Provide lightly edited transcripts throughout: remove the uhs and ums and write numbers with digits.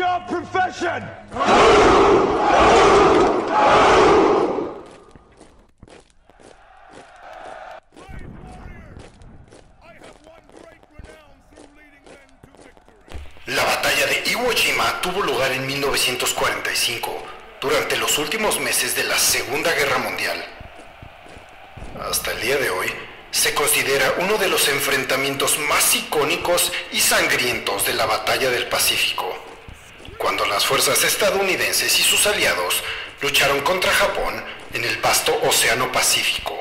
your profession! La batalla de Iwo Jima tuvo lugar en 1945, durante los últimos meses de la Segunda Guerra Mundial. Hasta el día de hoy, se considera uno de los enfrentamientos más icónicos y sangrientos de la Batalla del Pacífico, cuando las fuerzas estadounidenses y sus aliados lucharon contra Japón en el vasto Océano Pacífico.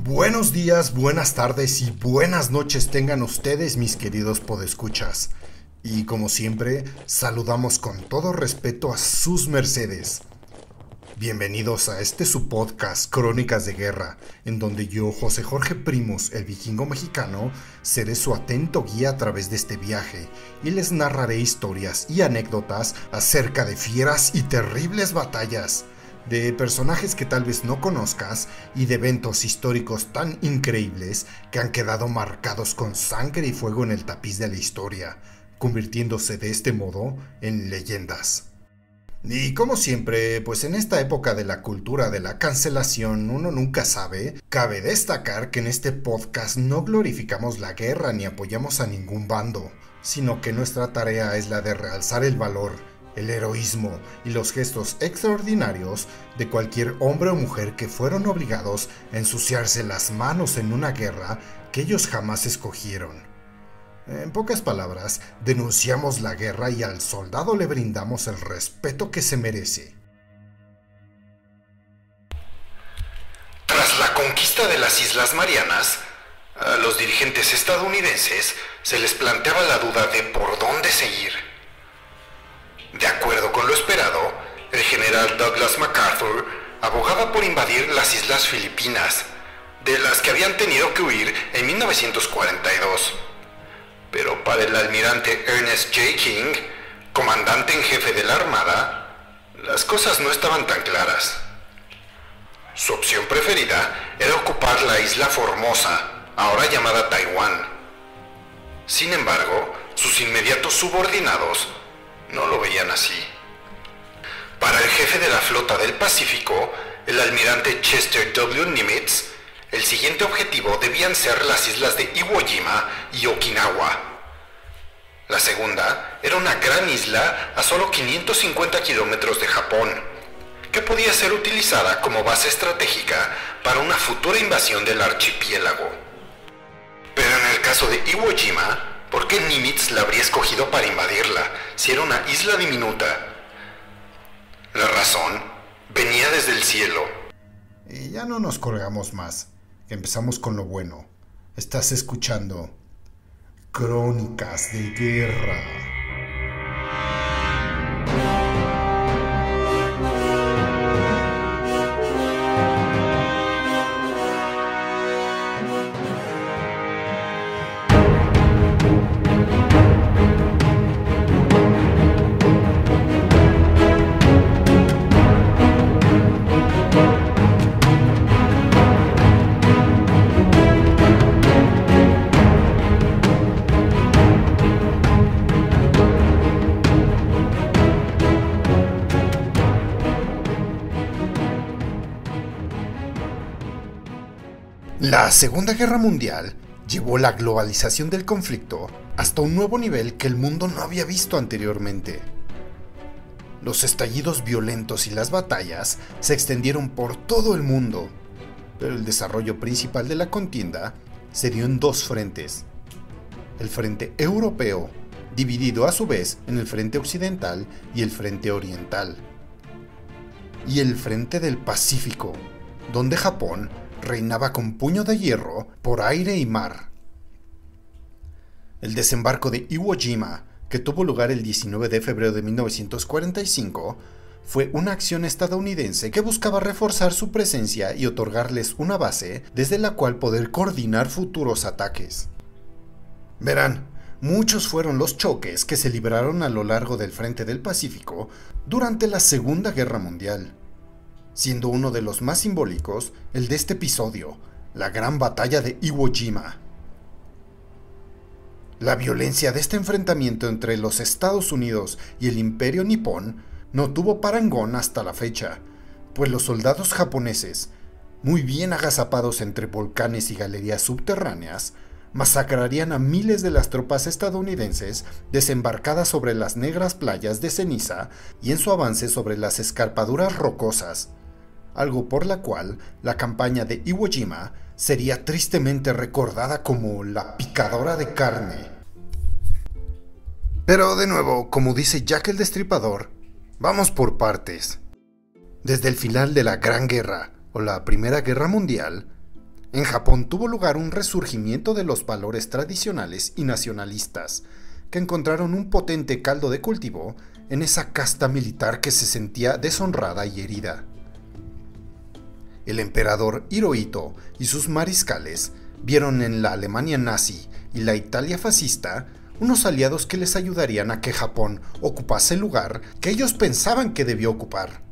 Buenos días, buenas tardes y buenas noches tengan ustedes, mis queridos podescuchas. Y como siempre, saludamos con todo respeto a sus mercedes. Bienvenidos a este su podcast, Crónicas de Guerra, en donde yo, José Jorge Primos, el vikingo mexicano, seré su atento guía a través de este viaje y les narraré historias y anécdotas acerca de fieras y terribles batallas, de personajes que tal vez no conozcas y de eventos históricos tan increíbles que han quedado marcados con sangre y fuego en el tapiz de la historia, convirtiéndose de este modo en leyendas. Y como siempre, pues en esta época de la cultura de la cancelación uno nunca sabe, cabe destacar que en este podcast no glorificamos la guerra ni apoyamos a ningún bando, sino que nuestra tarea es la de realzar el valor, el heroísmo y los gestos extraordinarios de cualquier hombre o mujer que fueron obligados a ensuciarse las manos en una guerra que ellos jamás escogieron. En pocas palabras, denunciamos la guerra y al soldado le brindamos el respeto que se merece. Tras la conquista de las Islas Marianas, a los dirigentes estadounidenses se les planteaba la duda de por dónde seguir. De acuerdo con lo esperado, el general Douglas MacArthur abogaba por invadir las Islas Filipinas, de las que habían tenido que huir en 1942. Pero para el almirante Ernest J. King, comandante en jefe de la Armada, las cosas no estaban tan claras. Su opción preferida era ocupar la isla Formosa, ahora llamada Taiwán. Sin embargo, sus inmediatos subordinados no lo veían así. Para el jefe de la flota del Pacífico, el almirante Chester W. Nimitz, el siguiente objetivo debían ser las islas de Iwo Jima y Okinawa. La segunda era una gran isla a solo 550 kilómetros de Japón, que podía ser utilizada como base estratégica para una futura invasión del archipiélago. Pero en el caso de Iwo Jima, ¿por qué Nimitz la habría escogido para invadirla, si era una isla diminuta? La razón venía desde el cielo. Y ya no nos colgamos más, que empezamos con lo bueno. Estás escuchando Crónicas de Guerra. La Segunda Guerra Mundial llevó la globalización del conflicto hasta un nuevo nivel que el mundo no había visto anteriormente. Los estallidos violentos y las batallas se extendieron por todo el mundo, pero el desarrollo principal de la contienda se dio en dos frentes. El frente europeo, dividido a su vez en el frente occidental y el frente oriental, y el frente del Pacífico, donde Japón reinaba con puño de hierro por aire y mar. El desembarco de Iwo Jima, que tuvo lugar el 19 de febrero de 1945, fue una acción estadounidense que buscaba reforzar su presencia y otorgarles una base desde la cual poder coordinar futuros ataques. Verán, muchos fueron los choques que se libraron a lo largo del frente del Pacífico durante la Segunda Guerra Mundial, siendo uno de los más simbólicos el de este episodio, la Gran Batalla de Iwo Jima. La violencia de este enfrentamiento entre los Estados Unidos y el Imperio Nipón no tuvo parangón hasta la fecha, pues los soldados japoneses, muy bien agazapados entre volcanes y galerías subterráneas, masacrarían a miles de las tropas estadounidenses desembarcadas sobre las negras playas de ceniza y en su avance sobre las escarpaduras rocosas, algo por la cual la campaña de Iwo Jima sería tristemente recordada como la picadora de carne. Pero de nuevo, como dice Jack el Destripador, vamos por partes. Desde el final de la Gran Guerra o la Primera Guerra Mundial, en Japón tuvo lugar un resurgimiento de los valores tradicionales y nacionalistas, que encontraron un potente caldo de cultivo en esa casta militar que se sentía deshonrada y herida. El emperador Hirohito y sus mariscales vieron en la Alemania nazi y la Italia fascista unos aliados que les ayudarían a que Japón ocupase el lugar que ellos pensaban que debió ocupar.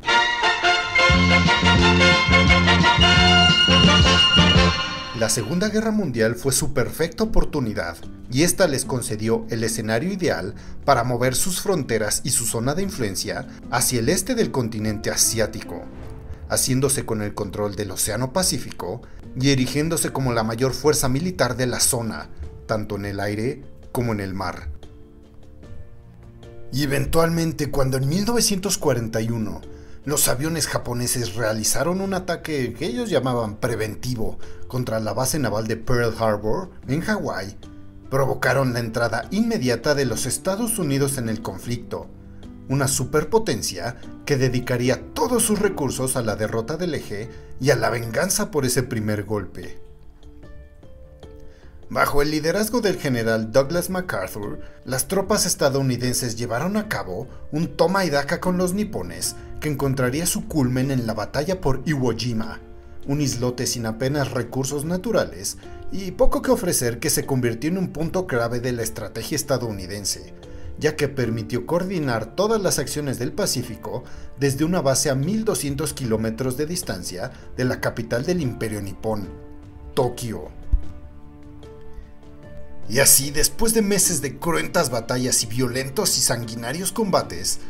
La Segunda Guerra Mundial fue su perfecta oportunidad, y esta les concedió el escenario ideal para mover sus fronteras y su zona de influencia hacia el este del continente asiático, haciéndose con el control del Océano Pacífico y erigiéndose como la mayor fuerza militar de la zona, tanto en el aire como en el mar. Y eventualmente, cuando en 1941 los aviones japoneses realizaron un ataque que ellos llamaban preventivo contra la base naval de Pearl Harbor en Hawái, provocaron la entrada inmediata de los Estados Unidos en el conflicto, una superpotencia que dedicaría todos sus recursos a la derrota del eje y a la venganza por ese primer golpe. Bajo el liderazgo del general Douglas MacArthur, las tropas estadounidenses llevaron a cabo un toma y daca con los nipones que encontraría su culmen en la batalla por Iwo Jima, un islote sin apenas recursos naturales y poco que ofrecer, que se convirtió en un punto clave de la estrategia estadounidense, ya que permitió coordinar todas las acciones del Pacífico desde una base a 1200 kilómetros de distancia de la capital del Imperio Nipón, Tokio. Y así, después de meses de cruentas batallas y violentos y sanguinarios combates,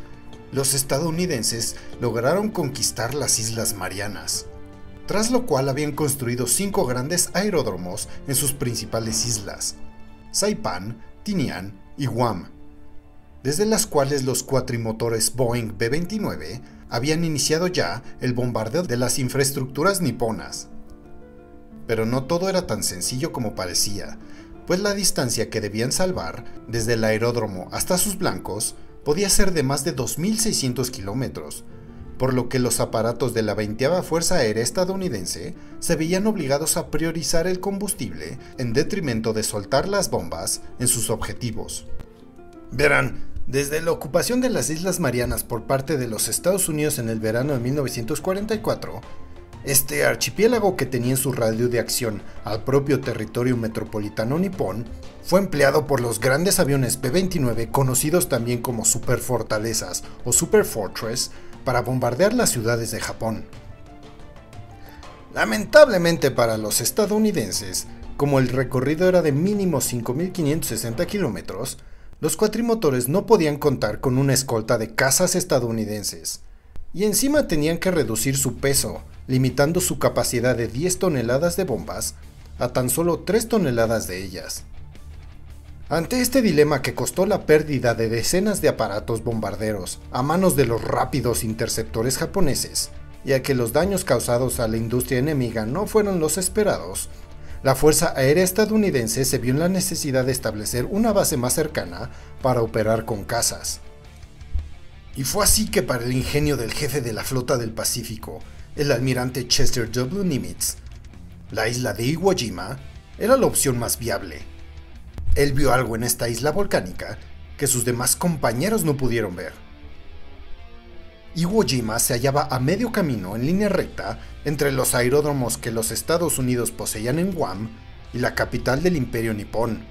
los estadounidenses lograron conquistar las Islas Marianas, tras lo cual habían construido 5 grandes aeródromos en sus principales islas, Saipan, Tinian y Guam, desde las cuales los cuatrimotores Boeing B-29 habían iniciado ya el bombardeo de las infraestructuras niponas. Pero no todo era tan sencillo como parecía, pues la distancia que debían salvar, desde el aeródromo hasta sus blancos, podía ser de más de 2.600 kilómetros, por lo que los aparatos de la 20ª Fuerza Aérea estadounidense se veían obligados a priorizar el combustible en detrimento de soltar las bombas en sus objetivos. Verán, desde la ocupación de las Islas Marianas por parte de los Estados Unidos en el verano de 1944, este archipiélago, que tenía en su radio de acción al propio territorio metropolitano nipón, fue empleado por los grandes aviones P-29, conocidos también como superfortalezas o superfortress, para bombardear las ciudades de Japón. Lamentablemente para los estadounidenses, como el recorrido era de mínimo 5.560 kilómetros, los cuatrimotores no podían contar con una escolta de cazas estadounidenses, y encima tenían que reducir su peso, limitando su capacidad de 10 toneladas de bombas a tan solo 3 toneladas de ellas. Ante este dilema, que costó la pérdida de decenas de aparatos bombarderos a manos de los rápidos interceptores japoneses, y a que los daños causados a la industria enemiga no fueron los esperados, la Fuerza Aérea estadounidense se vio en la necesidad de establecer una base más cercana para operar con cazas. Y fue así que, para el ingenio del jefe de la Flota del Pacífico, el almirante Chester W. Nimitz, la isla de Iwo Jima era la opción más viable. Él vio algo en esta isla volcánica que sus demás compañeros no pudieron ver. Iwo Jima se hallaba a medio camino en línea recta entre los aeródromos que los Estados Unidos poseían en Guam y la capital del Imperio Nipón.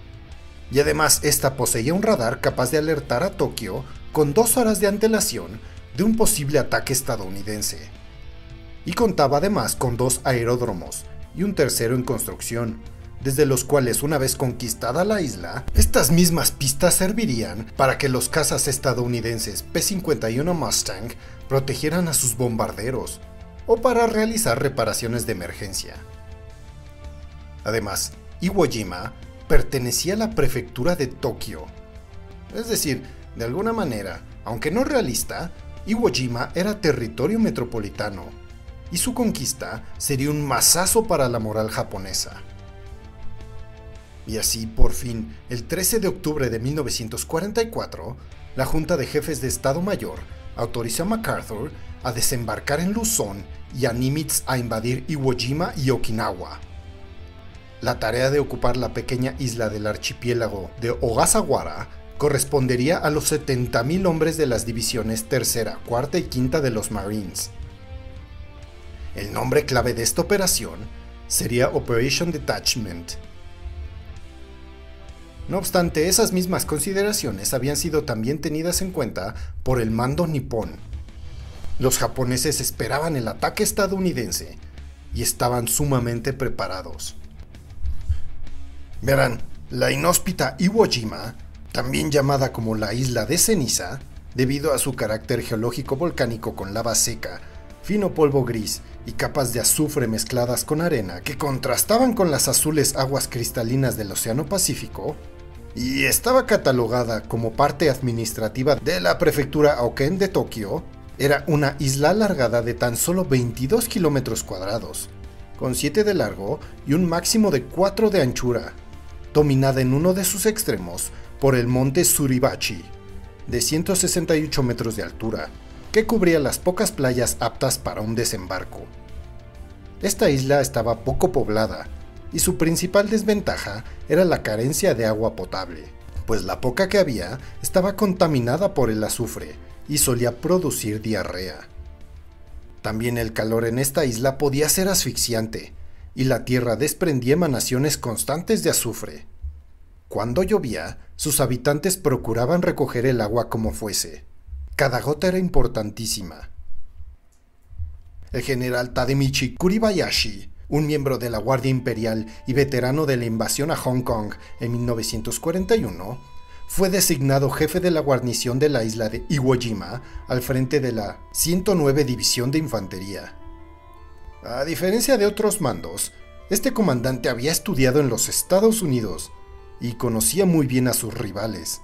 Y además esta poseía un radar capaz de alertar a Tokio con 2 horas de antelación de un posible ataque estadounidense. Y contaba además con 2 aeródromos y un tercero en construcción, desde los cuales, una vez conquistada la isla, estas mismas pistas servirían para que los cazas estadounidenses P-51 Mustang protegieran a sus bombarderos, o para realizar reparaciones de emergencia. Además, Iwo Jima pertenecía a la prefectura de Tokio. Es decir, de alguna manera, aunque no realista, Iwo Jima era territorio metropolitano, y su conquista sería un mazazo para la moral japonesa. Y así, por fin, el 13 de octubre de 1944, la Junta de Jefes de Estado Mayor autorizó a MacArthur a desembarcar en Luzón y a Nimitz a invadir Iwo Jima y Okinawa. La tarea de ocupar la pequeña isla del archipiélago de Ogasawara correspondería a los 70.000 hombres de las divisiones tercera, cuarta y quinta de los Marines. El nombre clave de esta operación sería Operation Detachment. No obstante, esas mismas consideraciones habían sido también tenidas en cuenta por el mando nipón. Los japoneses esperaban el ataque estadounidense y estaban sumamente preparados. Verán, la inhóspita Iwo Jima, también llamada como la isla de ceniza, debido a su carácter geológico volcánico con lava seca, fino polvo gris y capas de azufre mezcladas con arena que contrastaban con las azules aguas cristalinas del Océano Pacífico, y estaba catalogada como parte administrativa de la prefectura Aoken de Tokio, era una isla alargada de tan solo 22 kilómetros cuadrados, con 7 de largo y un máximo de 4 de anchura, dominada en uno de sus extremos por el monte Suribachi, de 168 metros de altura, que cubría las pocas playas aptas para un desembarco. Esta isla estaba poco poblada, y su principal desventaja era la carencia de agua potable, pues la poca que había estaba contaminada por el azufre y solía producir diarrea. También el calor en esta isla podía ser asfixiante, y la tierra desprendía emanaciones constantes de azufre. Cuando llovía, sus habitantes procuraban recoger el agua como fuese. Cada gota era importantísima. El general Tademichi Kuribayashi, un miembro de la Guardia Imperial y veterano de la invasión a Hong Kong en 1941, fue designado jefe de la guarnición de la isla de Iwo Jima al frente de la 109 División de Infantería. A diferencia de otros mandos, este comandante había estudiado en los Estados Unidos y conocía muy bien a sus rivales.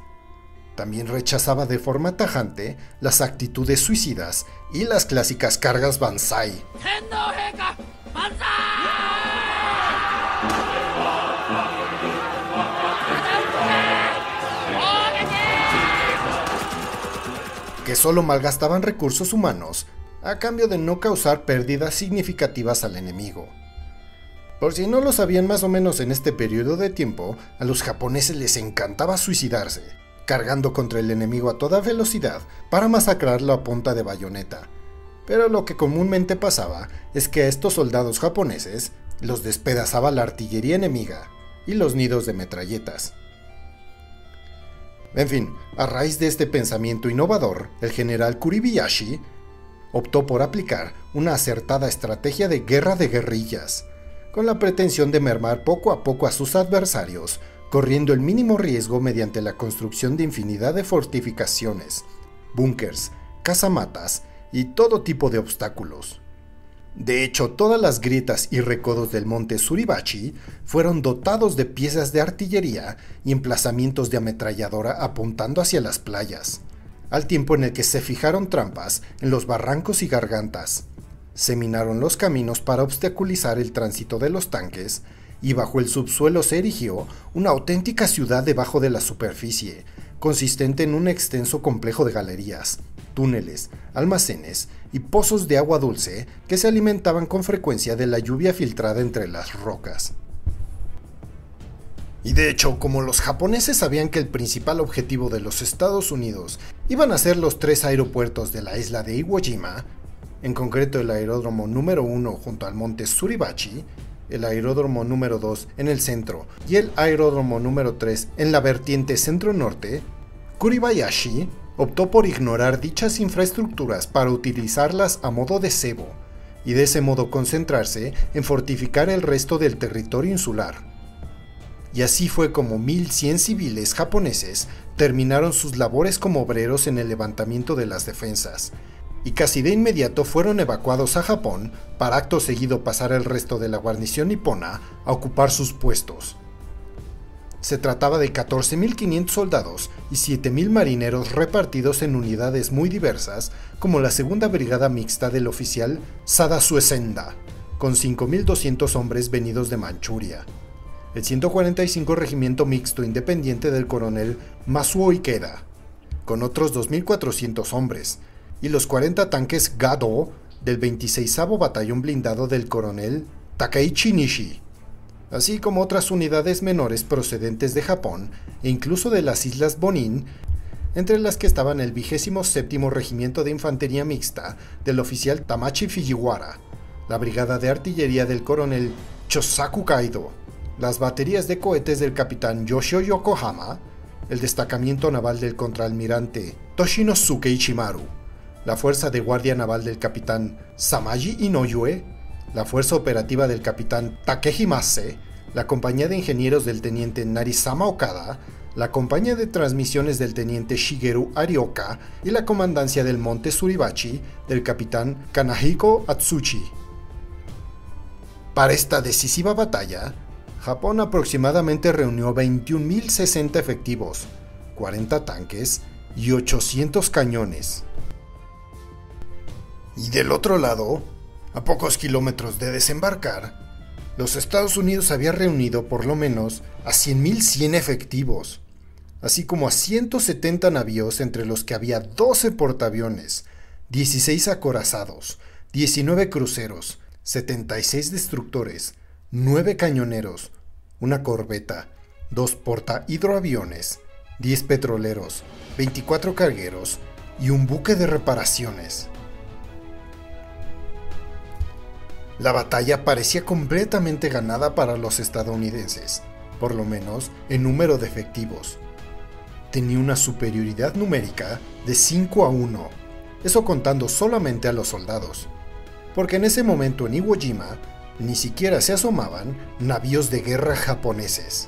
También rechazaba de forma tajante las actitudes suicidas y las clásicas cargas Banzai. Que solo malgastaban recursos humanos a cambio de no causar pérdidas significativas al enemigo. Por si no lo sabían, más o menos en este periodo de tiempo, a los japoneses les encantaba suicidarse, cargando contra el enemigo a toda velocidad para masacrarlo a punta de bayoneta. Pero lo que comúnmente pasaba es que a estos soldados japoneses los despedazaba la artillería enemiga y los nidos de metralletas. En fin, a raíz de este pensamiento innovador, el general Kuribayashi optó por aplicar una acertada estrategia de guerra de guerrillas, con la pretensión de mermar poco a poco a sus adversarios, corriendo el mínimo riesgo mediante la construcción de infinidad de fortificaciones, búnkers, casamatas y todo tipo de obstáculos. De hecho, todas las grietas y recodos del monte Suribachi fueron dotados de piezas de artillería y emplazamientos de ametralladora apuntando hacia las playas, al tiempo en el que se fijaron trampas en los barrancos y gargantas. Se minaron los caminos para obstaculizar el tránsito de los tanques, y bajo el subsuelo se erigió una auténtica ciudad debajo de la superficie, consistente en un extenso complejo de galerías, túneles, almacenes y pozos de agua dulce que se alimentaban con frecuencia de la lluvia filtrada entre las rocas. Y de hecho, como los japoneses sabían que el principal objetivo de los Estados Unidos iban a ser los 3 aeropuertos de la isla de Iwo Jima, en concreto el aeródromo número 1 junto al monte Suribachi, el aeródromo número 2 en el centro y el aeródromo número 3 en la vertiente centro-norte. Kuribayashi optó por ignorar dichas infraestructuras para utilizarlas a modo de cebo, y de ese modo concentrarse en fortificar el resto del territorio insular. Y así fue como 1100 civiles japoneses terminaron sus labores como obreros en el levantamiento de las defensas, y casi de inmediato fueron evacuados a Japón para acto seguido pasar el resto de la guarnición nipona a ocupar sus puestos. Se trataba de 14.500 soldados y 7.000 marineros repartidos en unidades muy diversas, como la segunda brigada mixta del oficial Sada Suesenda, con 5.200 hombres venidos de Manchuria, el 145 regimiento mixto independiente del coronel Masuo Ikeda, con otros 2.400 hombres, y los 40 tanques Gado del 26º batallón blindado del coronel Takeichi Nishi, así como otras unidades menores procedentes de Japón e incluso de las islas Bonin, entre las que estaban el 27º Regimiento de Infantería Mixta del oficial Tamachi Fujiwara, la brigada de artillería del coronel Chosaku Kaido, las baterías de cohetes del capitán Yoshio Yokohama, el destacamiento naval del contraalmirante Toshinosuke Ichimaru, la fuerza de guardia naval del capitán Samaji Inoue, la fuerza operativa del capitán Takeji Mase, la compañía de ingenieros del teniente Narisama Okada, la compañía de transmisiones del teniente Shigeru Arioka y la comandancia del monte Suribachi del capitán Kanahiko Atsushi. Para esta decisiva batalla, Japón aproximadamente reunió 21.060 efectivos, 40 tanques y 800 cañones. Y del otro lado, a pocos kilómetros de desembarcar, los Estados Unidos había reunido por lo menos a 100.100 efectivos, así como a 170 navíos, entre los que había 12 portaaviones, 16 acorazados, 19 cruceros, 76 destructores, 9 cañoneros, una corbeta, 2 portahidroaviones, 10 petroleros, 24 cargueros y un buque de reparaciones. La batalla parecía completamente ganada para los estadounidenses, por lo menos en número de efectivos. Tenía una superioridad numérica de 5-1, eso contando solamente a los soldados, porque en ese momento en Iwo Jima ni siquiera se asomaban navíos de guerra japoneses.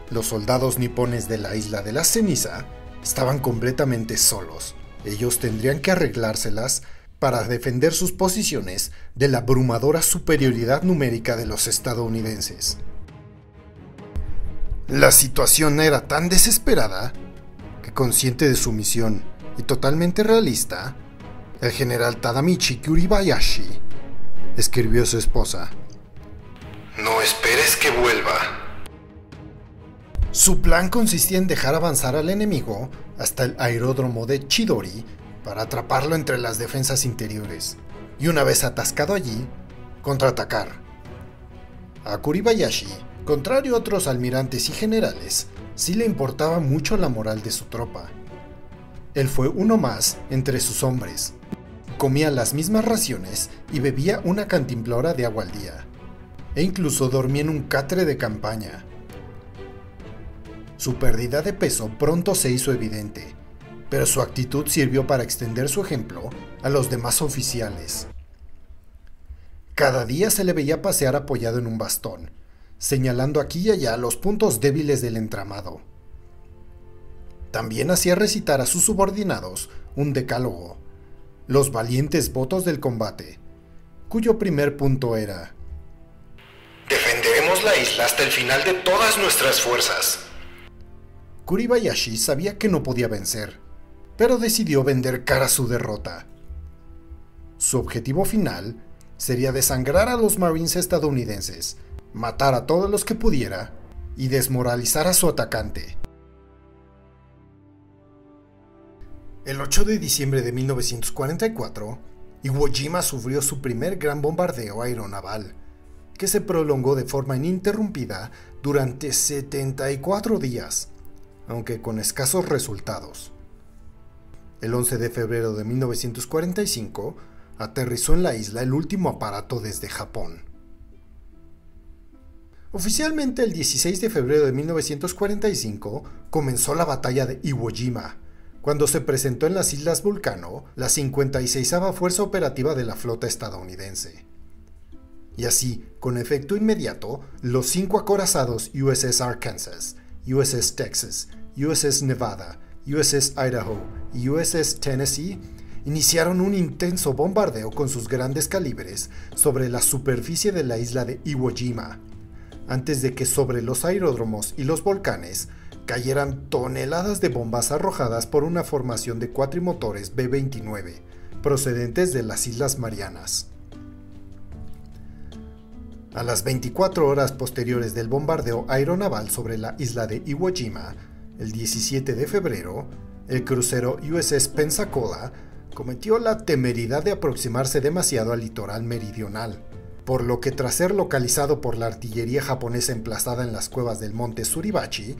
Los soldados nipones de la isla de la ceniza estaban completamente solos. Ellos tendrían que arreglárselas para defender sus posiciones de la abrumadora superioridad numérica de los estadounidenses. La situación era tan desesperada que, consciente de su misión y totalmente realista, el general Tadamichi Kuribayashi escribió a su esposa: "No esperes que vuelva". Su plan consistía en dejar avanzar al enemigo hasta el aeródromo de Chidori para atraparlo entre las defensas interiores, y una vez atascado allí, contraatacar. A Kuribayashi, contrario a otros almirantes y generales, sí le importaba mucho la moral de su tropa. Él fue uno más entre sus hombres. Comía las mismas raciones y bebía una cantimplora de agua al día, e incluso dormía en un catre de campaña. Su pérdida de peso pronto se hizo evidente, pero su actitud sirvió para extender su ejemplo a los demás oficiales. Cada día se le veía pasear apoyado en un bastón, señalando aquí y allá los puntos débiles del entramado. También hacía recitar a sus subordinados un decálogo, los valientes votos del combate, cuyo primer punto era: "Defenderemos la isla hasta el final de todas nuestras fuerzas". Kuribayashi sabía que no podía vencer, pero decidió vender cara a su derrota. Su objetivo final sería desangrar a los Marines estadounidenses, matar a todos los que pudiera y desmoralizar a su atacante. El 8 de diciembre de 1944, Iwo Jima sufrió su primer gran bombardeo aeronaval, que se prolongó de forma ininterrumpida durante 74 días, aunque con escasos resultados. El 11 de febrero de 1945 aterrizó en la isla el último aparato desde Japón. Oficialmente, el 16 de febrero de 1945 comenzó la batalla de Iwo Jima, cuando se presentó en las Islas Vulcano la 56ª Fuerza Operativa de la Flota estadounidense. Y así, con efecto inmediato, los 5 acorazados USS Arkansas, USS Texas, USS Nevada, USS Idaho y USS Tennessee iniciaron un intenso bombardeo con sus grandes calibres sobre la superficie de la isla de Iwo Jima, antes de que sobre los aeródromos y los volcanes cayeran toneladas de bombas arrojadas por una formación de cuatrimotores B-29, procedentes de las Islas Marianas. A las 24 horas posteriores del bombardeo aeronaval sobre la isla de Iwo Jima, el 17 de febrero, el crucero USS Pensacola cometió la temeridad de aproximarse demasiado al litoral meridional, por lo que tras ser localizado por la artillería japonesa emplazada en las cuevas del monte Suribachi,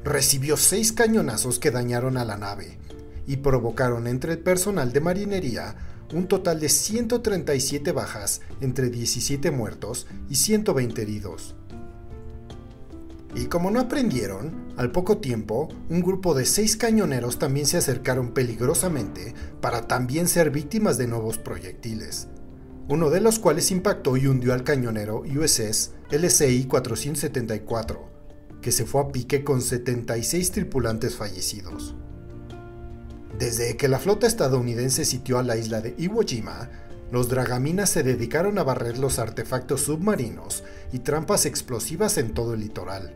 recibió 6 cañonazos que dañaron a la nave y provocaron entre el personal de marinería un total de 137 bajas, entre 17 muertos y 120 heridos. Y como no aprendieron, al poco tiempo, un grupo de 6 cañoneros también se acercaron peligrosamente para también ser víctimas de nuevos proyectiles, uno de los cuales impactó y hundió al cañonero USS LCI-474, que se fue a pique con 76 tripulantes fallecidos. Desde que la flota estadounidense sitió a la isla de Iwo Jima, los dragaminas se dedicaron a barrer los artefactos submarinos y trampas explosivas en todo el litoral,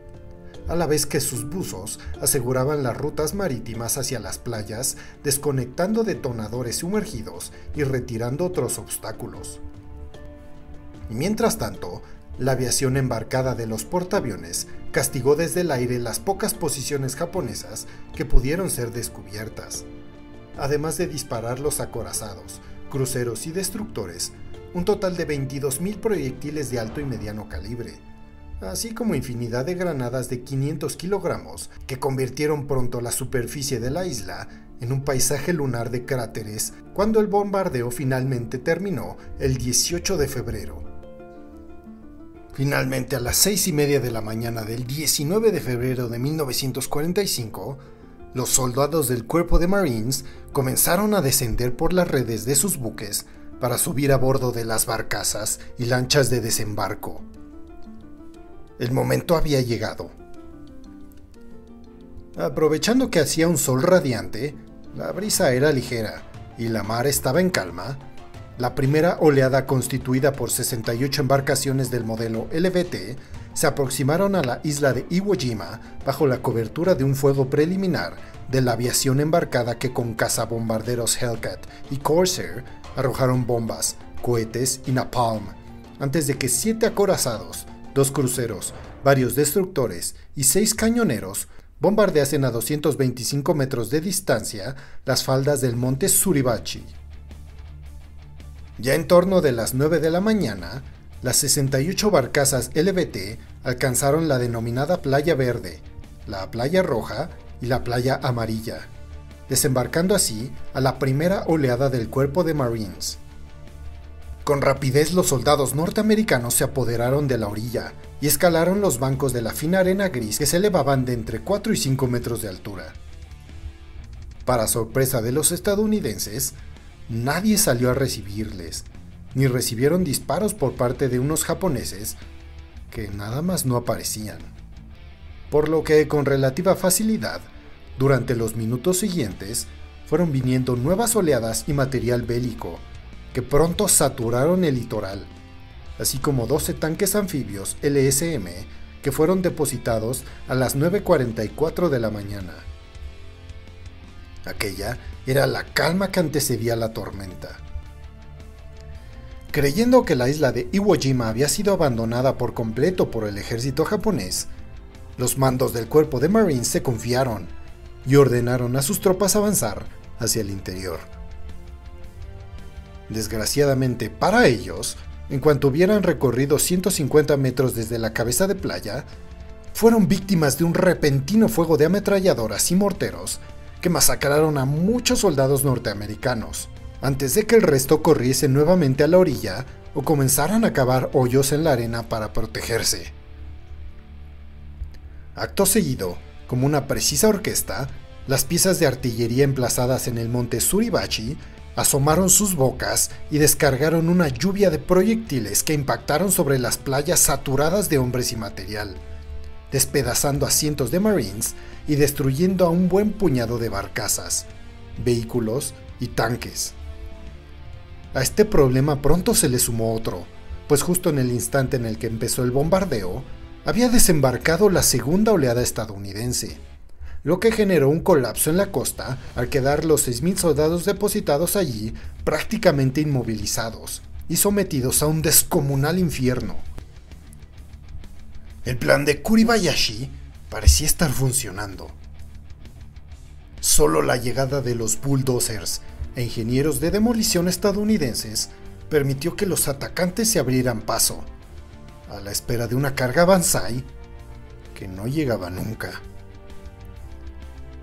a la vez que sus buzos aseguraban las rutas marítimas hacia las playas, desconectando detonadores sumergidos y retirando otros obstáculos. Mientras tanto, la aviación embarcada de los portaaviones castigó desde el aire las pocas posiciones japonesas que pudieron ser descubiertas, además de disparar los acorazados, cruceros y destructores, un total de 22.000 proyectiles de alto y mediano calibre, así como infinidad de granadas de 500 kilogramos que convirtieron pronto la superficie de la isla en un paisaje lunar de cráteres cuando el bombardeo finalmente terminó el 18 de febrero. Finalmente, a las 6:30 de la mañana del 19 de febrero de 1945, los soldados del Cuerpo de Marines comenzaron a descender por las redes de sus buques para subir a bordo de las barcazas y lanchas de desembarco. El momento había llegado. Aprovechando que hacía un sol radiante, la brisa era ligera y la mar estaba en calma, la primera oleada, constituida por 68 embarcaciones del modelo LVT, se aproximaron a la isla de Iwo Jima bajo la cobertura de un fuego preliminar de la aviación embarcada que con cazabombarderos Hellcat y Corsair arrojaron bombas, cohetes y napalm, antes de que 7 acorazados, 2 cruceros, varios destructores y 6 cañoneros bombardeasen a 225 metros de distancia las faldas del monte Suribachi. Ya en torno de las 9 de la mañana, las 68 barcazas LVT alcanzaron la denominada Playa Verde, la Playa Roja y la Playa Amarilla, desembarcando así a la primera oleada del Cuerpo de Marines. Con rapidez, los soldados norteamericanos se apoderaron de la orilla y escalaron los bancos de la fina arena gris que se elevaban de entre 4 y 5 metros de altura. Para sorpresa de los estadounidenses, nadie salió a recibirles, ni recibieron disparos por parte de unos japoneses que nada más no aparecían. Por lo que, con relativa facilidad, durante los minutos siguientes, fueron viniendo nuevas oleadas y material bélico, que pronto saturaron el litoral, así como 12 tanques anfibios LSM que fueron depositados a las 9:44 de la mañana. Aquella era la calma que antecedía la tormenta. Creyendo que la isla de Iwo Jima había sido abandonada por completo por el ejército japonés, los mandos del Cuerpo de Marines se confiaron y ordenaron a sus tropas avanzar hacia el interior. Desgraciadamente para ellos, en cuanto hubieran recorrido 150 metros desde la cabeza de playa, fueron víctimas de un repentino fuego de ametralladoras y morteros que masacraron a muchos soldados norteamericanos, antes de que el resto corriese nuevamente a la orilla o comenzaran a cavar hoyos en la arena para protegerse. Acto seguido, como una precisa orquesta, las piezas de artillería emplazadas en el monte Suribachi asomaron sus bocas y descargaron una lluvia de proyectiles que impactaron sobre las playas saturadas de hombres y material, despedazando a cientos de Marines y destruyendo a un buen puñado de barcazas, vehículos y tanques. A este problema pronto se le sumó otro, pues justo en el instante en el que empezó el bombardeo, había desembarcado la segunda oleada estadounidense, lo que generó un colapso en la costa al quedar los 6,000 soldados depositados allí prácticamente inmovilizados y sometidos a un descomunal infierno. El plan de Kuribayashi parecía estar funcionando. Solo la llegada de los bulldozers e ingenieros de demolición estadounidenses permitió que los atacantes se abrieran paso, a la espera de una carga Banzai que no llegaba nunca.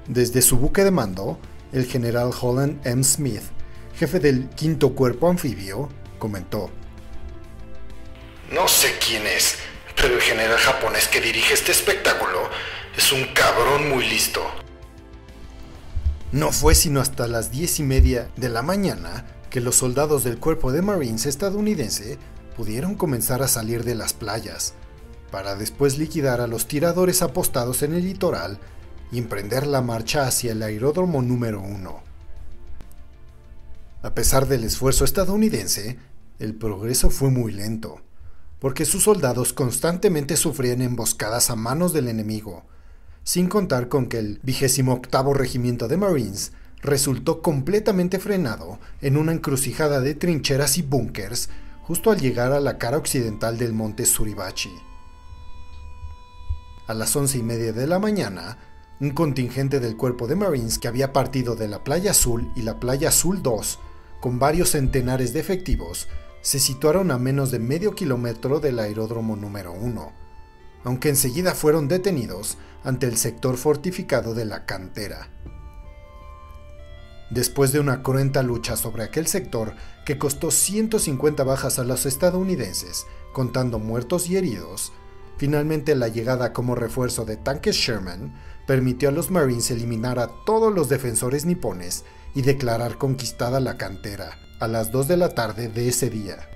Desde su buque de mando, el general Holland M. Smith, jefe del 5º Cuerpo Anfibio, comentó: No sé quién es, pero el general japonés que dirige este espectáculo es un cabrón muy listo. No fue sino hasta las 10:30 de la mañana que los soldados del Cuerpo de Marines estadounidense pudieron comenzar a salir de las playas, para después liquidar a los tiradores apostados en el litoral y emprender la marcha hacia el aeródromo número 1. A pesar del esfuerzo estadounidense, el progreso fue muy lento, porque sus soldados constantemente sufrían emboscadas a manos del enemigo, sin contar con que el 28º Regimiento de Marines resultó completamente frenado en una encrucijada de trincheras y búnkers justo al llegar a la cara occidental del monte Suribachi. A las 11:30 de la mañana, un contingente del Cuerpo de Marines que había partido de la Playa Azul y la Playa Azul 2, con varios centenares de efectivos, se situaron a menos de medio kilómetro del aeródromo número 1, aunque enseguida fueron detenidos ante el sector fortificado de la cantera. Después de una cruenta lucha sobre aquel sector que costó 150 bajas a los estadounidenses, contando muertos y heridos, finalmente la llegada como refuerzo de tanques Sherman permitió a los Marines eliminar a todos los defensores nipones y declarar conquistada la cantera a las 2 de la tarde de ese día.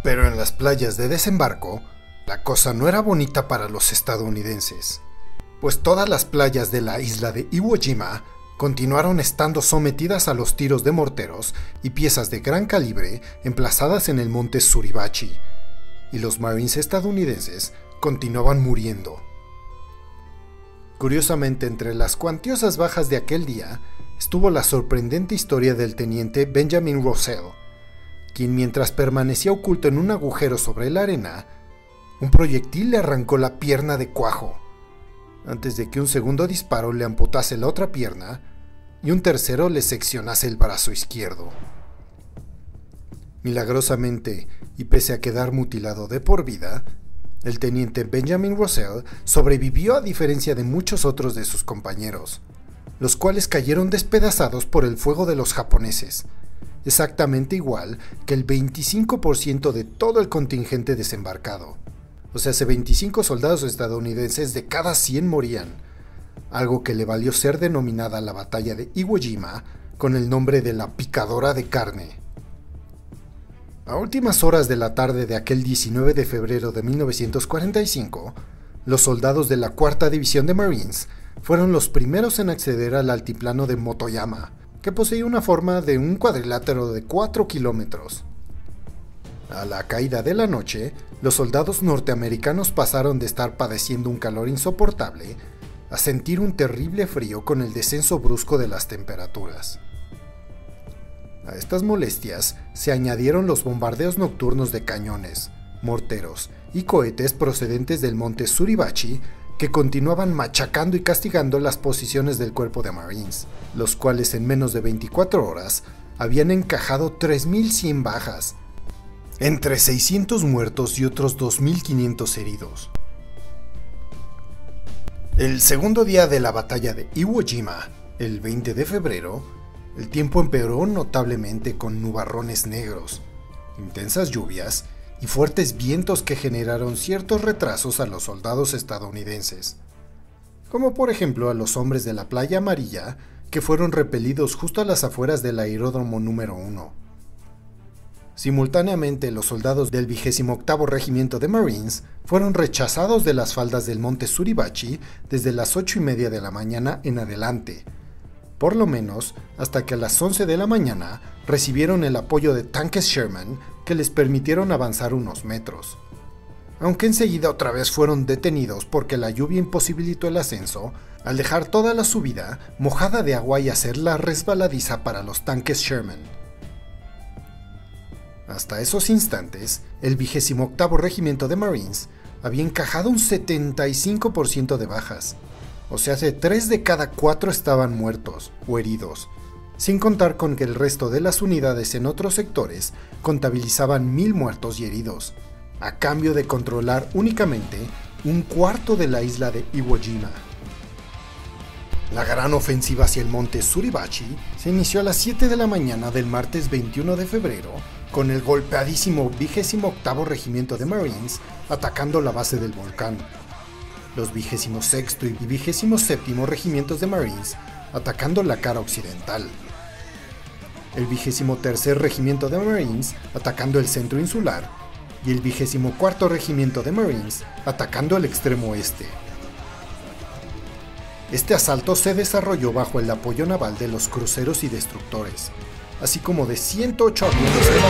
Pero en las playas de desembarco, la cosa no era bonita para los estadounidenses, pues todas las playas de la isla de Iwo Jima continuaron estando sometidas a los tiros de morteros y piezas de gran calibre emplazadas en el monte Suribachi, y los Marines estadounidenses continuaban muriendo. Curiosamente, entre las cuantiosas bajas de aquel día estuvo la sorprendente historia del teniente Benjamin Russell, quien mientras permanecía oculto en un agujero sobre la arena, un proyectil le arrancó la pierna de cuajo, antes de que un segundo disparo le amputase la otra pierna y un tercero le seccionase el brazo izquierdo. Milagrosamente, y pese a quedar mutilado de por vida, el teniente Benjamin Russell sobrevivió a diferencia de muchos otros de sus compañeros, los cuales cayeron despedazados por el fuego de los japoneses, exactamente igual que el 25% de todo el contingente desembarcado. O sea, 25 soldados estadounidenses de cada 100 morían, algo que le valió ser denominada la batalla de Iwo Jima con el nombre de la picadora de carne. A últimas horas de la tarde de aquel 19 de febrero de 1945, los soldados de la 4ª División de Marines fueron los primeros en acceder al altiplano de Motoyama, que poseía una forma de un cuadrilátero de 4 kilómetros. A la caída de la noche, los soldados norteamericanos pasaron de estar padeciendo un calor insoportable a sentir un terrible frío con el descenso brusco de las temperaturas. A estas molestias se añadieron los bombardeos nocturnos de cañones, morteros y cohetes procedentes del monte Suribachi que continuaban machacando y castigando las posiciones del Cuerpo de Marines, los cuales en menos de 24 horas habían encajado 3.100 bajas, entre 600 muertos y otros 2.500 heridos. El segundo día de la batalla de Iwo Jima, el 20 de febrero, el tiempo empeoró notablemente con nubarrones negros, intensas lluvias y fuertes vientos que generaron ciertos retrasos a los soldados estadounidenses, como por ejemplo a los hombres de la Playa Amarilla, que fueron repelidos justo a las afueras del aeródromo número 1. Simultáneamente, los soldados del 28º Regimiento de Marines fueron rechazados de las faldas del monte Suribachi desde las 8:30 de la mañana en adelante, por lo menos hasta que a las 11 de la mañana recibieron el apoyo de tanques Sherman que les permitieron avanzar unos metros. Aunque enseguida otra vez fueron detenidos porque la lluvia imposibilitó el ascenso, al dejar toda la subida mojada de agua y hacerla resbaladiza para los tanques Sherman. Hasta esos instantes, el 28º Regimiento de Marines había encajado un 75% de bajas, o sea, 3 de cada 4 estaban muertos o heridos, sin contar con que el resto de las unidades en otros sectores contabilizaban 1.000 muertos y heridos, a cambio de controlar únicamente un cuarto de la isla de Iwo Jima. La gran ofensiva hacia el monte Suribachi se inició a las 7 de la mañana del martes 21 de febrero, con el golpeadísimo 28º Regimiento de Marines atacando la base del volcán. Los 26º y 27º Regimientos de Marines atacando la cara occidental. El 23º Regimiento de Marines atacando el centro insular y el 24º Regimiento de Marines atacando el extremo oeste. Este asalto se desarrolló bajo el apoyo naval de los cruceros y destructores, así como de 108 aviones de la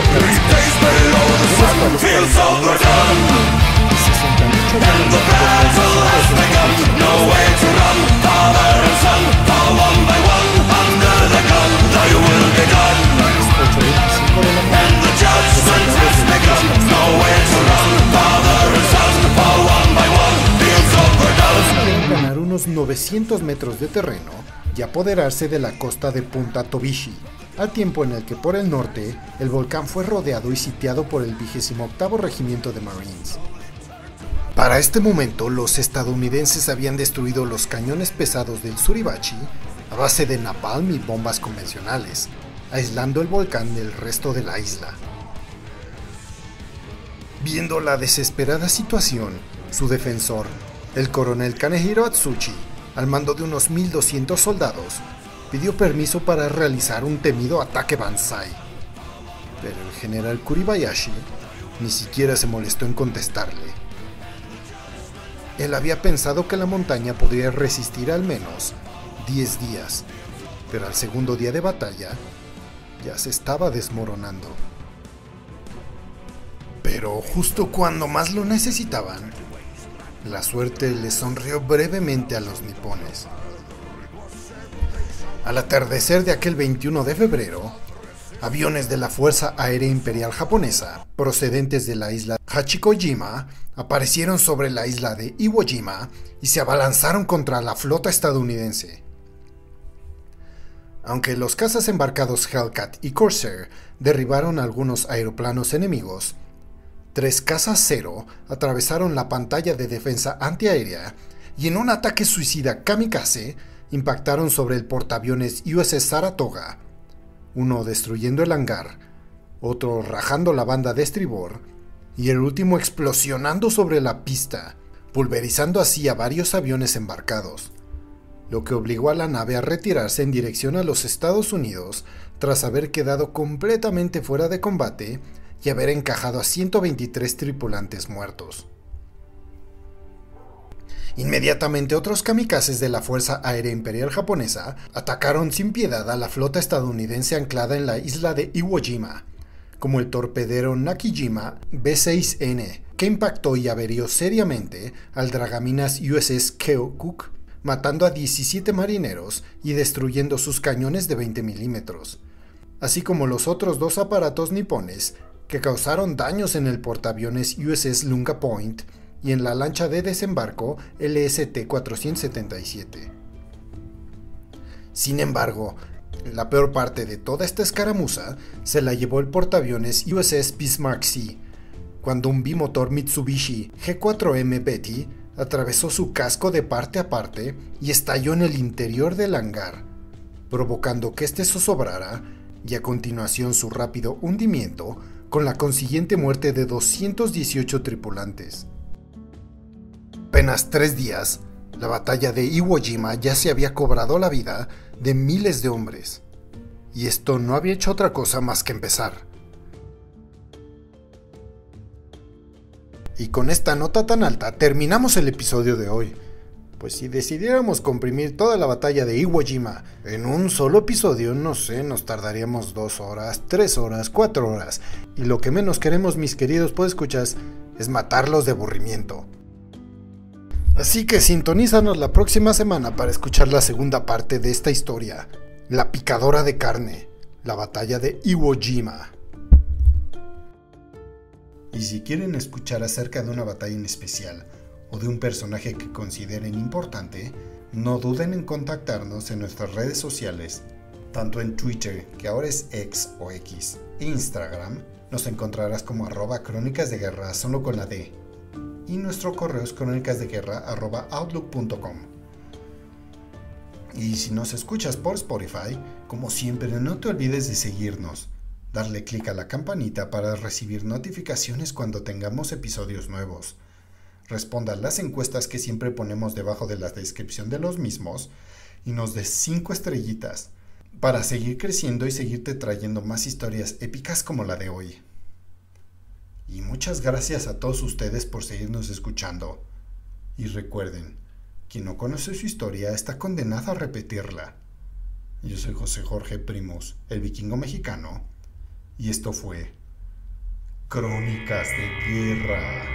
ganar unos 900 metros de terreno y apoderarse de la costa de Punta Tobishi, al tiempo en el que por el norte el volcán fue rodeado y sitiado por el 28º Regimiento de Marines. Para este momento, los estadounidenses habían destruido los cañones pesados del Suribachi a base de napalm y bombas convencionales, aislando el volcán del resto de la isla. Viendo la desesperada situación, su defensor, el coronel Kanehiro Atsushi, al mando de unos 1.200 soldados, pidió permiso para realizar un temido ataque Banzai. Pero el general Kuribayashi ni siquiera se molestó en contestarle. Él había pensado que la montaña podría resistir al menos 10 días, pero al segundo día de batalla ya se estaba desmoronando. Pero justo cuando más lo necesitaban, la suerte les sonrió brevemente a los nipones. Al atardecer de aquel 21 de febrero, aviones de la Fuerza Aérea Imperial Japonesa, procedentes de la isla Hachikojima, aparecieron sobre la isla de Iwo Jima y se abalanzaron contra la flota estadounidense. Aunque los cazas embarcados Hellcat y Corsair derribaron algunos aeroplanos enemigos, 3 cazas Zero atravesaron la pantalla de defensa antiaérea y en un ataque suicida kamikaze impactaron sobre el portaaviones USS Saratoga, uno destruyendo el hangar, otro rajando la banda de estribor y el último explosionando sobre la pista, pulverizando así a varios aviones embarcados, lo que obligó a la nave a retirarse en dirección a los Estados Unidos tras haber quedado completamente fuera de combate y haber encajado a 123 tripulantes muertos. Inmediatamente otros kamikazes de la Fuerza Aérea Imperial Japonesa atacaron sin piedad a la flota estadounidense anclada en la isla de Iwo Jima, como el torpedero Nakijima B-6N, que impactó y averió seriamente al dragaminas USS Keokuk, matando a 17 marineros y destruyendo sus cañones de 20 milímetros, así como los otros 2 aparatos nipones que causaron daños en el portaaviones USS Lunga Point y en la lancha de desembarco LST-477. Sin embargo, la peor parte de toda esta escaramuza se la llevó el portaaviones USS Bismarck Sea, cuando un bimotor Mitsubishi G4M Betty atravesó su casco de parte a parte y estalló en el interior del hangar, provocando que este zozobrara y a continuación su rápido hundimiento, con la consiguiente muerte de 218 tripulantes. Apenas 3 días, la batalla de Iwo Jima ya se había cobrado la vida de miles de hombres, y esto no había hecho otra cosa más que empezar. Y con esta nota tan alta terminamos el episodio de hoy. Pues si decidiéramos comprimir toda la batalla de Iwo Jima en un solo episodio, no sé, nos tardaríamos 2 horas, 3 horas, 4 horas. Y lo que menos queremos, mis queridos podescuchas, es matarlos de aburrimiento. Así que sintonízanos la próxima semana para escuchar la segunda parte de esta historia, la picadora de carne, la batalla de Iwo Jima. Y si quieren escuchar acerca de una batalla en especial o de un personaje que consideren importante, no duden en contactarnos en nuestras redes sociales, tanto en Twitter, que ahora es X o X, e Instagram, nos encontrarás como @crónicasdeguerra solo con la D, y nuestro correo es crónicasdeguerra@outlook.com. Y si nos escuchas por Spotify, como siempre no te olvides de seguirnos, darle clic a la campanita para recibir notificaciones cuando tengamos episodios nuevos. Responda a las encuestas que siempre ponemos debajo de la descripción de los mismos y nos des 5 estrellitas para seguir creciendo y seguirte trayendo más historias épicas como la de hoy. Y muchas gracias a todos ustedes por seguirnos escuchando. Y recuerden, quien no conoce su historia está condenado a repetirla. Yo soy José Jorge Primus, el vikingo mexicano, y esto fue Crónicas de Guerra.